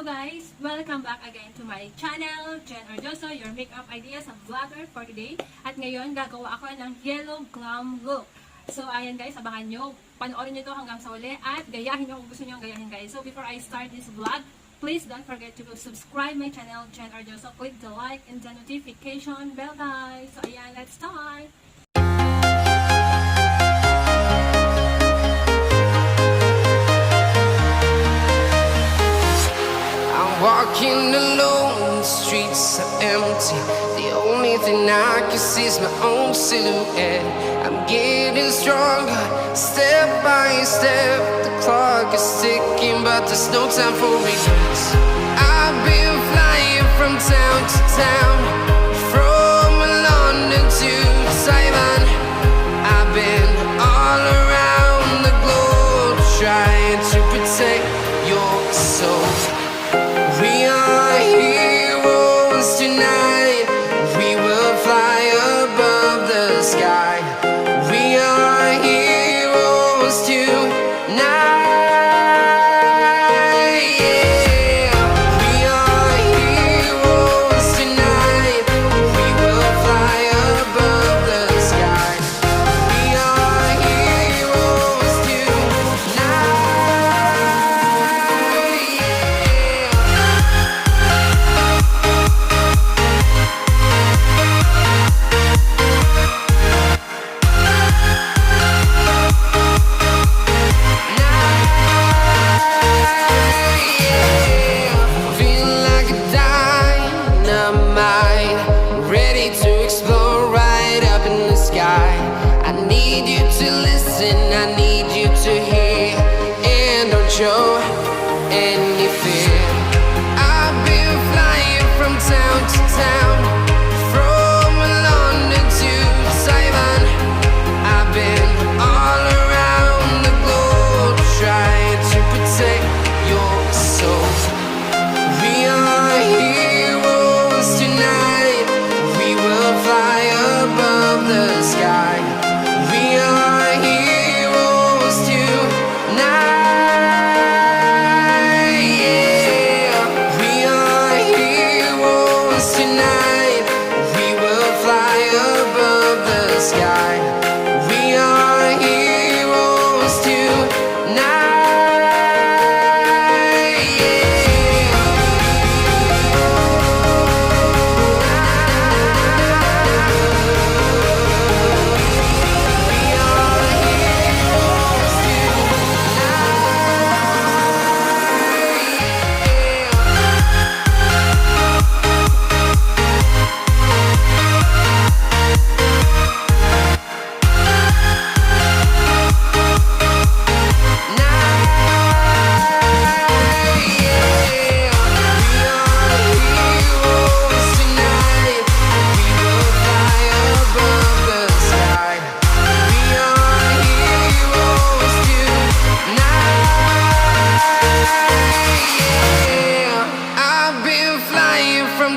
Hello guys! Welcome back again to my channel, Jhen Ordioso, your makeup ideas and vlogger for today. At ngayon, gagawa ako ng yellow glam look. So ayan guys, abangan nyo. Panoorin nyo to hanggang sa uli at gayahin nyo kung gusto nyo gayahin guys. So before I start this vlog, please don't forget to subscribe my channel, Jhen Ordioso. Click the like and the notification bell guys. So ayan, let's start! Walking alone, the streets are empty. The only thing I can see is my own silhouette. I'm getting stronger, step by step. The clock is ticking, but there's no time for regrets. I've been flying from town to town, from London to Taiwan. I've been all around the globe, trying to protect your soul. We are heroes tonight. We will fly above the sky. We are heroes tonight. Yeah. We are heroes tonight. We will fly above the sky. We are heroes tonight. I need you to hear and don't show any fear. I've been flying from town to town, from London to Taiwan. I've been all around the globe, trying to protect your soul. We are heroes tonight. We will fly above the sky. We are heroes tonight. Yeah. We are heroes tonight. We will fly above the sky. We are heroes tonight.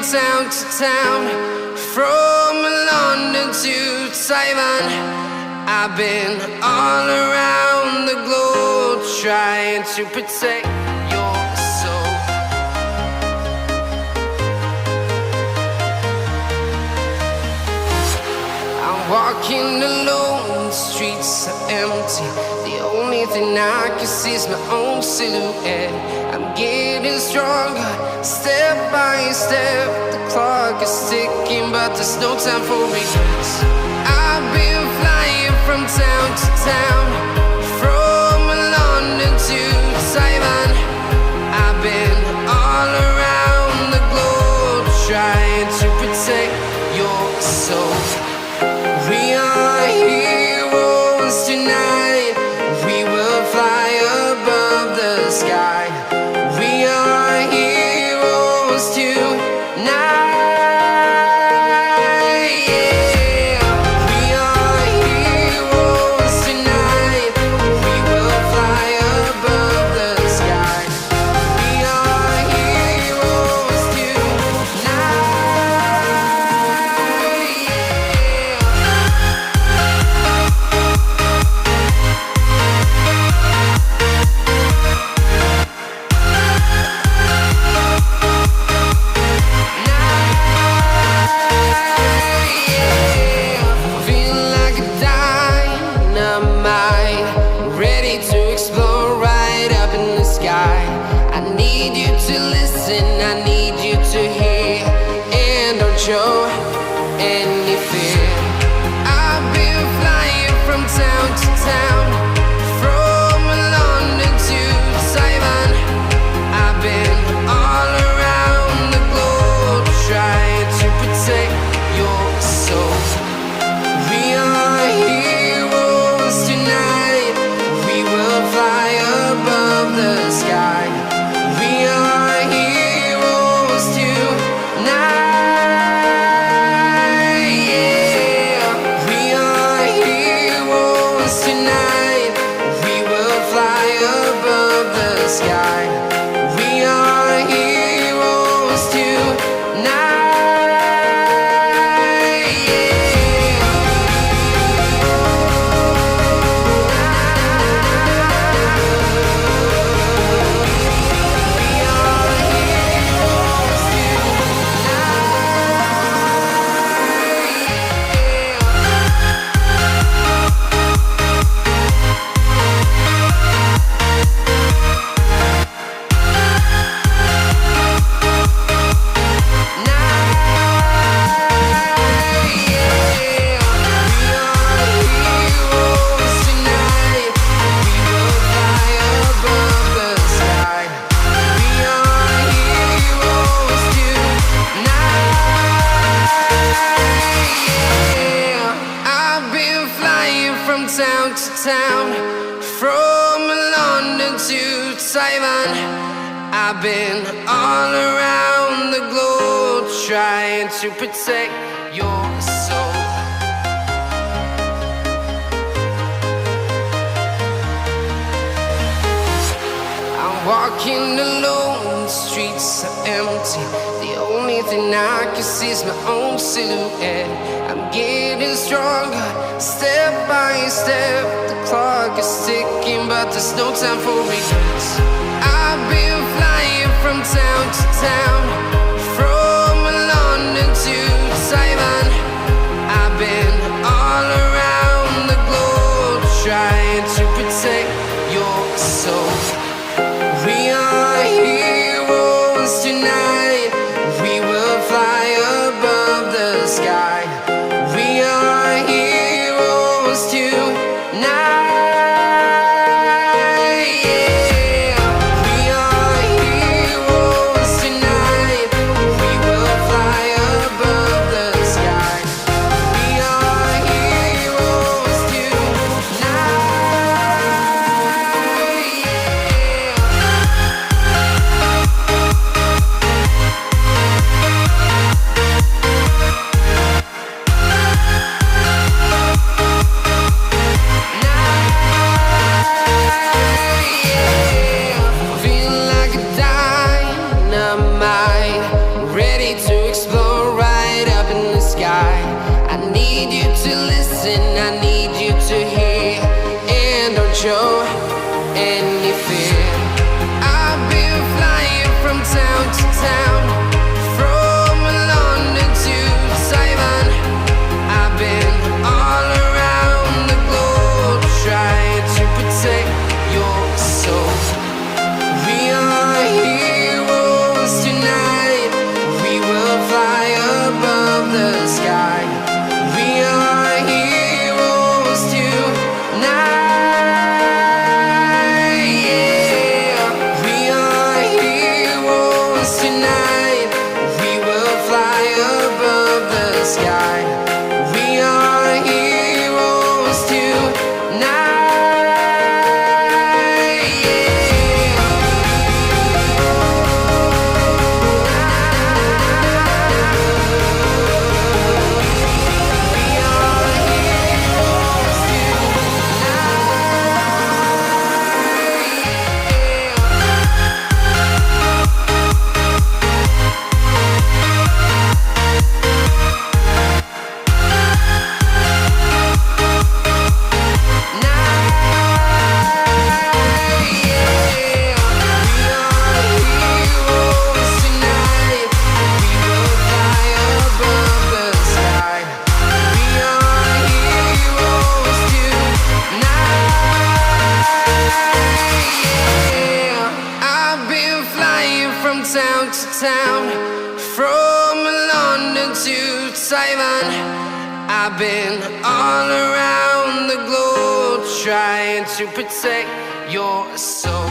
Town to town, from London to Taiwan. I've been all around the globe, trying to protect your soul. I'm walking alone, the streets are empty. The only thing I can see is my own silhouette. I'm getting stronger, step by step. The clock is ticking, but there's no time for regrets. I've been flying from town to town, from London to Taiwan. I've been all around the globe, trying to protect your soul. We are heroes tonight. We will fly above the sky. We are heroes tonight. Yeah. We are heroes tonight. We will fly above to listen, I need you to hear, and don't show any fear. I've been flying from town to town, from London to Taiwan. I've been all around the globe trying to protect your soul. We are heroes tonight, we will fly above the sky. We are heroes tonight, yeah. We are heroes tonight, we will fly above the sky. We are heroes tonight, yeah. Town to town, from London to Taiwan. I've been all around the globe trying to protect your soul. I'm walking alone, the streets are empty. The only thing I can see is my own silhouette. I'm getting stronger, step by step. The clock is ticking, but there's no time for regrets. I've been flying from town to town, from London to Taiwan. I've been all around the globe trying to protect your soul. We are heroes tonight, we will fly above the sky. We are heroes tonight, yeah. town to town, from London to Taiwan. I've been all around the globe trying to protect your soul.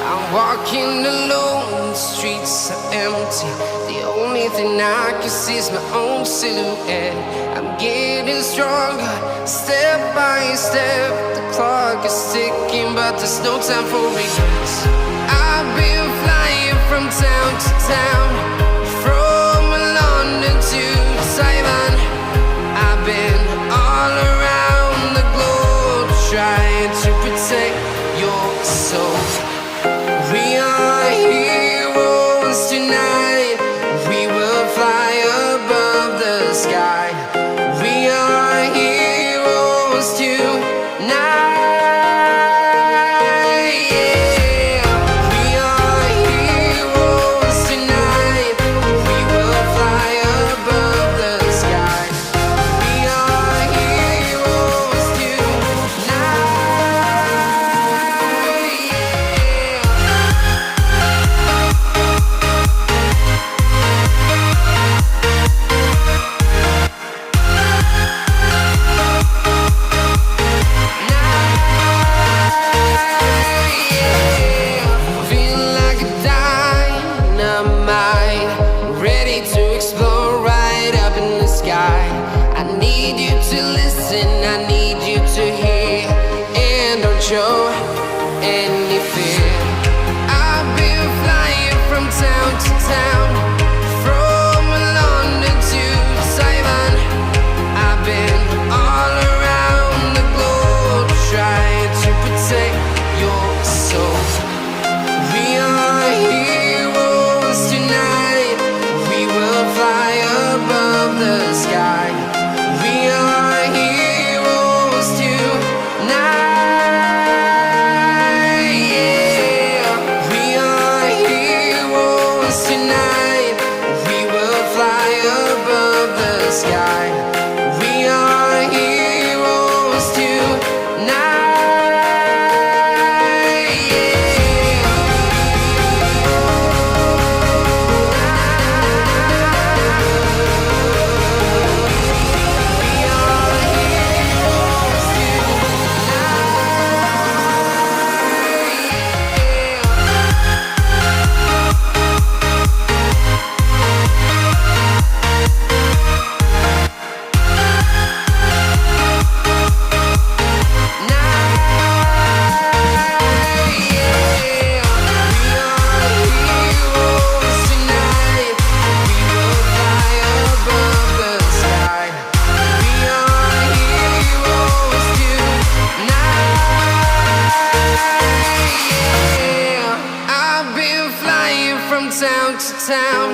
I'm walking alone, the streets are empty. The only thing I can see is my own silhouette. I'm getting stronger, step by step. The clock is ticking, but there's no time for regrets. I've been flying from town to town, from London to Taiwan. I've been all around the globe trying to protect your soul. We are heroes tonight. We will fly above the sky. We are heroes tonight. I need you to listen, I need you to hear, and don't show any fear. I've been flying from town to town, from London to Taiwan. I've been all around the globe trying to protect your soul. We are heroes tonight. We will fly above the sky. We are heroes tonight. Yeah. We are heroes tonight. We will fly above the sky. We are heroes tonight. Town to town,